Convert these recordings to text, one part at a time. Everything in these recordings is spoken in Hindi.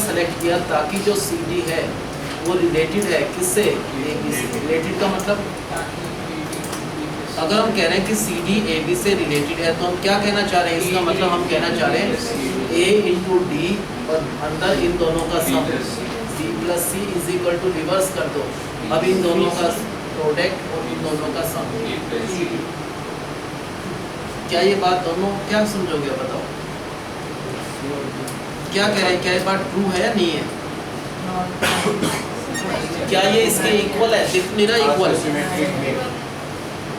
सेलेक्ट किया ताकि जो सी डी है वो रिलेटेड है किससे, ए बी से। रिलेटेड का मतलब अगर हम कह रहे हैं कि सी डी ए बी से रिलेटेड है तो हम क्या कहना चाह रहे हैं, इसका मतलब हम कहना चाह रहे हैं ए इंटू डी और अंदर इन दोनों का sum B plus C is equal to reverse कर दो। अब इन दोनों का प्रोडक्ट और इन दोनों का सम। क्या ये बात दोनों क्या समझोगे बताओ, क्या कह रहे हैं, क्या ये बात ट्रू है या नहीं है? क्या ये इसके इक्वल है? दिख नहीं रहा इक्वल,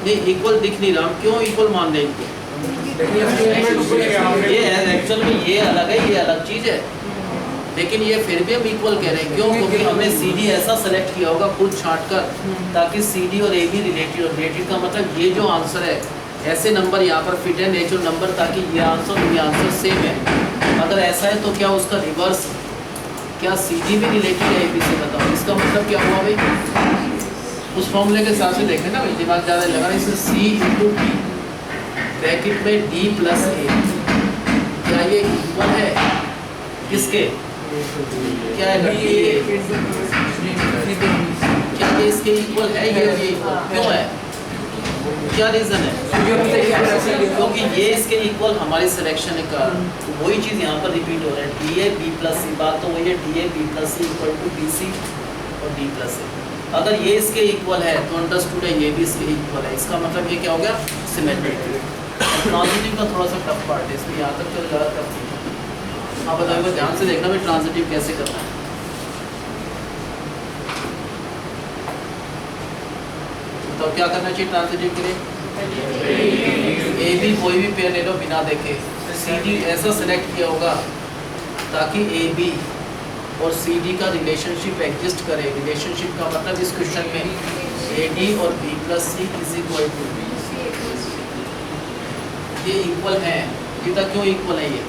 नहीं इक्वल दिख नहीं रहा, हम क्यों इक्वल मान रहे हैं इनको? ये है एक्चुअल में, ये अलग है, ये अलग चीज़ है, लेकिन ये फिर भी हम इक्वल कह रहे हैं। क्यों? क्योंकि हमने सी डी ऐसा सेलेक्ट किया होगा खुद छांट कर ताकि सी डी और ए बी रिलेटेड हो। रिलेटेड का मतलब ये जो आंसर है ऐसे नंबर यहाँ पर फिट है, नेचुरल नंबर, ताकि ये आंसर सेम है। अगर ऐसा है तो क्या उसका रिवर्स, क्या सी डी भी रिलेटेड है ए बी से? बताओ इसका मतलब क्या हुआ भाई? उस फॉर्मूले के हिसाब से देखें ना भाई, दिमाग ज़्यादा लगा। इसमें सी इंटू डी ब्रैकेट में डी प्लस ए, क्या ये इक्वल है किसके? क्या है क्या ये इसके इक्वल है? ये क्यों है, क्या रीज़न है? क्योंकि ये इसके इक्वल हमारी सिलेक्शन का वही चीज़ यहाँ पर रिपीट हो रहा है, D A B plus C. बात तो वही है, D A B plus C equal to B C और डी प्लस ए। अगर ये इसके इक्वल है तो अंडरस्टूड है ये भी इसके इक्वल है। इसका मतलब ये क्या हो गया, सिमेट्रिक। ट्रांजिटिव का थोड़ा सा टफ पार्ट है, इसमें यहाँ तक तो ज़्यादा टफ नहीं है। आप बताइए, ध्यान से देखना भाई ट्रांजिटिव कैसे करना है। तो क्या करना चाहिए ट्रांजिटिव के लिए? ए बी कोई भी पेयर ले लो बिना देखे। सी डी ऐसा सेलेक्ट किया होगा ताकि ए बी और सी डी का रिलेशनशिप एग्जिस्ट करे। रिलेशनशिप का मतलब इस क्वेश्चन में ए डी और B plus C is equal to, ये इक्वल है। ये क्यों इक्वल है ये?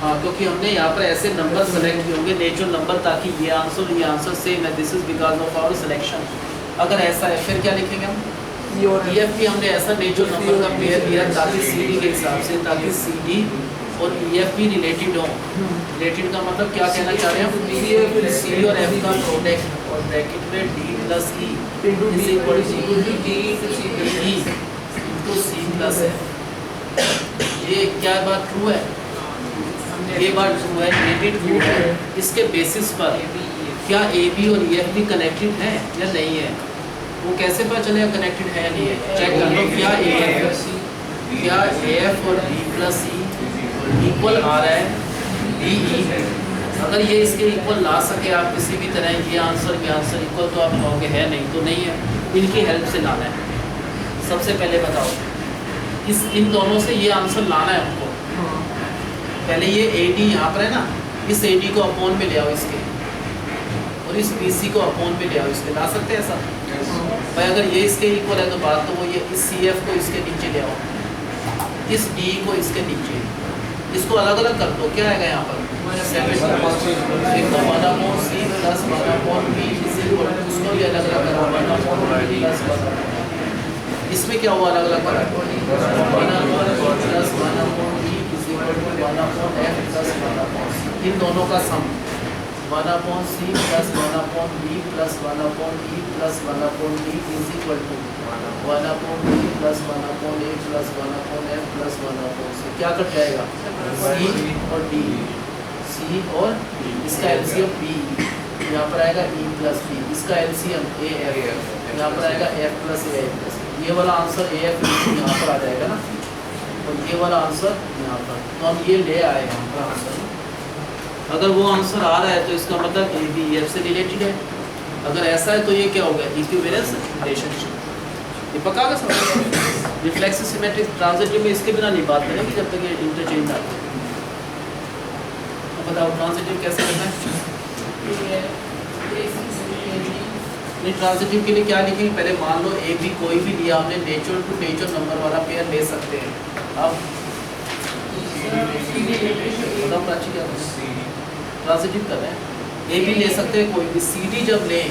हाँ, क्योंकि हमने यहाँ पर ऐसे नंबर सेलेक्ट किए होंगे नेचुरल नंबर, ताकि ये आंसर सेम है। This is because of our selection. अगर ऐसा है फिर क्या लिखेंगे हम? ई एफ पी हमने ऐसा नेचुरल नंबर का पेयर दिया ताकि सी डी के हिसाब से, ताकि सी डी और ई एफ पी रिलेटेड हो। रिलेटेड का मतलब क्या कहना चाह रहे हैं हम? सी डी और एफ का प्रोडक्ट और ब्रैकेट में D plus E is equal to D into C plus F. ये क्या बात ट्रू है? ये बात ट्रू है, ये भी ट्रू है। इसके बेसिस पर क्या ए बी और ई एफ पी कनेक्टेड है या नहीं है? वो कैसे पता चलेगा कनेक्टेड है या नहीं है? चेक कर लो, क्या ए एफ और बी प्लस ई इक्वल आ रहा है डी ई। अगर ये इसके इक्वल ला सके आप किसी भी तरह, ये आंसर इक्वल, तो आप कहोगे है, नहीं तो नहीं है। इनकी हेल्प से लाना है। सबसे पहले बताओ, इन दोनों से ये आंसर लाना है हमको। पहले ये ए डी यहाँ पर है ना, इस ए डी को अपॉन में ले आओ इसके, और इस बी सी को अपॉन में ले आओ इसके। ला सकते हैं ऐसा भाई? अगर ये इसके इक्वल है तो बात तो वो ये इस सी एफ को इसके नीचे ले आओ, इस डी को इसके नीचे, इसको अलग अलग कर दो। क्या आएगा यहाँ पर? सी प्लस उसको भी अलग अलग करो। इसमें क्या हुआ अलग अलग करा? इन दोनों का sum 1/c plus 1/b plus 1/e plus 1/d is equal to 1/b plus 1/a plus 1/f plus 1/c। क्या कट जाएगा? c और d, c और इसका एलसीएम b, यहाँ पर आएगा e प्लस b, इसका एलसीएम af, यहाँ पर आएगा f प्लस a प्लस। ये वाला आंसर af यहाँ पर आ जाएगा ना, और ये वाला आंसर यहाँ पर। तो हम ये ले आए यहाँ पर आंसर। अगर वो आंसर आ रहा है तो इसका मतलब ए बी एफ से रिलेटेड है। अगर ऐसा है तो ये क्या होगा? Equivalence relationship. ये पक्का का समझ। रिफ्लेक्स सिमेट्रिक ट्रांजिटिव में इसके बिना नहीं बात करेंगे जब तक ये इंटरचेंज ना हो। तो बताओ ट्रांजिटिव कैसे करना है? नहीं, ट्रांजिटिव के लिए क्या लिखेंगे? पहले मान लो ए बी कोई भी लिया हमने, नेचुरल टू नेचुरल नंबर वाला पेयर ले सकते हैं। अब बताओ प्राची क्या ट्रांजिटिव कर रहे हैं? ए बी ले सकते हैं कोई भी। सी डी जब लें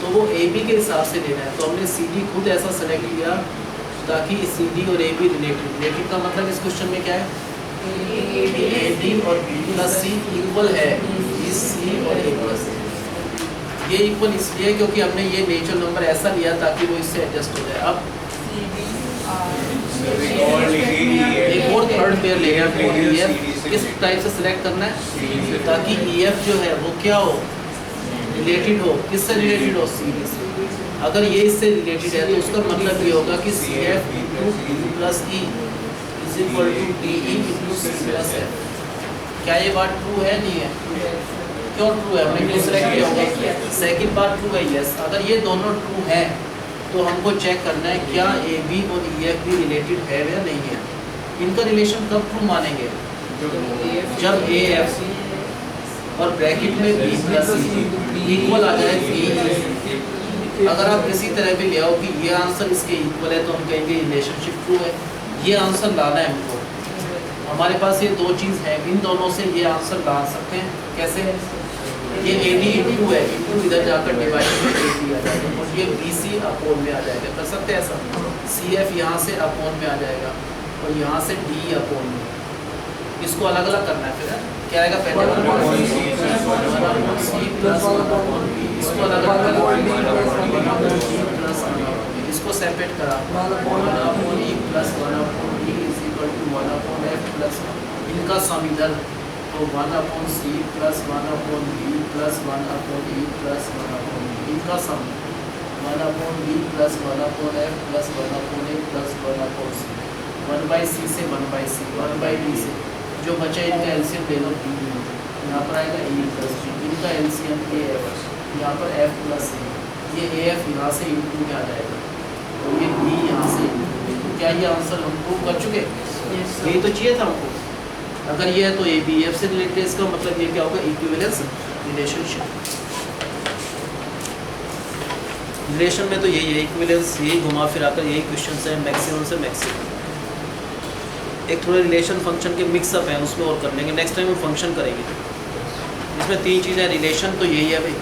तो वो ए बी के हिसाब से लेना है। तो हमने सी डी खुद ऐसा सेलेक्ट किया ताकि सी डी और ए बी रिलेटेड। का मतलब इस क्वेश्चन में क्या है? ए डी और बी प्लस सी इक्वल है सी और ए प्लस सी। ये इक्वल इसलिए क्योंकि हमने ये नेचुरल नंबर ऐसा लिया ताकि वो इससे एडजस्ट हो जाए। अब एक और थर्ड पेयर लेना है, किस टाइप से सिलेक्ट करना है ताकि EF जो है वो क्या हो, रिलेटेड हो, किससे रिलेटेड हो, CD से। अगर ये इससे रिलेटेड है तो उसका मतलब ये होगा कि CF plus E is equal to DE into C plus F। क्या ये बात ट्रू है? नहीं है। क्यों ट्रू है? हमने क्यों सिलेक्ट किया होगा? सेकंड बात ट्रू है, यस। अगर ये दोनों ट्रू है तो हमको चेक करना है क्या AB और EF भी रिलेटेड है या नहीं है। इनका रिलेशन कब ट्रू मानेंगे? जब AF और ब्रैकेट में B प्लस इक्वल आ जाए BE। अगर आप किसी तरह भी ले आओ कि ये आंसर इसके इक्वल है तो हम कहेंगे रिलेशनशिप ट्रू है। ये आंसर लाना है हमको। हमारे पास ये दो चीज़ है, इन दोनों से ये आंसर ला सकते हैं। कैसे? ये AD इंटू है, इंटू इधर जाकर डिवाइड में AD आ जाएगा और ये BC अपोन में आ जाएगा। कर सकते हैं ऐसा? CF यहाँ से अपोन में आ जाएगा और यहाँ से D अपोन में। इसको अलग अलग करना है। फिर क्या आएगा? पहले इसको अलग अलग, इसको सेपरेट करा, इनका सम इधर तो 1/C plus 1/B plus 1/E plus 1/B, इनका सम 1/B plus 1/F plus 1/A plus 1/C, 1/C से 1/C, 1/D से जो बचे इनका एलसीएम ले लो, यहाँ पर आएगा E प्लस D, इनका एलसीएम AF, यहाँ पर F प्लस A, ये AF यहाँ से इंटू में आ जाएगा और ये B यहाँ से इंटू। तो क्या ये आंसर हम प्रूव कर चुके? यही तो चाहिए था हमको। अगर ये है तो ABF से रिलेटेड, इसका मतलब ये क्या होगा? Equivalence relationship. रिलेशन में तो यही है, इक्विवेलेंस, यही घुमा फिरा कर यही क्वेश्चन है, मैक्सिमम से मैक्सिमम। एक थोड़े रिलेशन फंक्शन के मिक्सअप हैं, उसमें और कर लेंगे नेक्स्ट टाइम हम फंक्शन करेंगे। इसमें तीन चीज़ें, रिलेशन तो यही है भाई।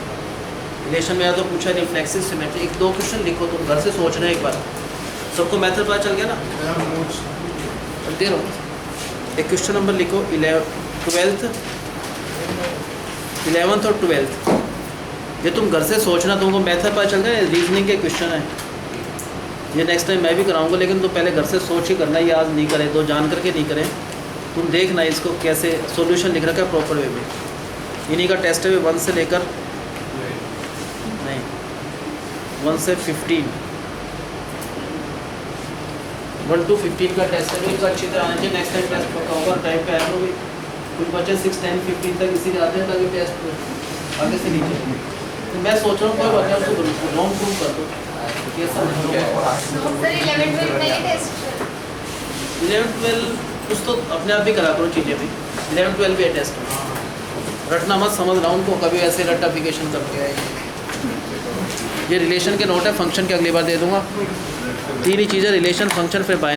रिलेशन में या तो पूछा रिफ्लेक्सिव सिमेट्री, एक दो क्वेश्चन लिखो, तुम घर से सोचना एक बार, सबको मेथड पता चल गया ना? दे रहा हूँ। एक क्वेश्चन नंबर लिखो 11th और 12th। ये तुम घर से सोचना, तुमको मेथड पता चल गया। रीजनिंग के क्वेश्चन है ये, नेक्स्ट टाइम मैं भी कराऊंगा, लेकिन तो पहले घर से सोच ही करना, ये आज नहीं करें, तो जान करके नहीं करें। तुम देखना इसको कैसे सॉल्यूशन लिख रखा है प्रॉपर वे में। इन्हीं का टेस्ट है 1 से लेकर नहीं 1 से 15, 1 to 15 का टेस्ट है। इसका अच्छी तरह आना चाहिए। नेक्स्ट टाइम टेस्ट पक्का होगा, टाइम पे आएगा भी। कुछ बच्चे 6, 10, 15 तक इसी आते हैं ताकि टेस्ट आगे से नीचे। तो मैं सोच रहा हूँ कोई बच्चा उसको लॉन्ग प्रूव कर दो। कैसा 11-12 कुछ तो अपने आप भी करा करो चीज़ें भी। 11-12 भी है टेस्ट। रटना मत, समझ रहा हूँ उनको, कभी ऐसे रट्टाफिकेशन करके आए। ये रिलेशन के नोट है, फंक्शन के अगली बार दे दूँगा। तीन ही चीज़ें, रिलेशन, फंक्शन, फिर बाय।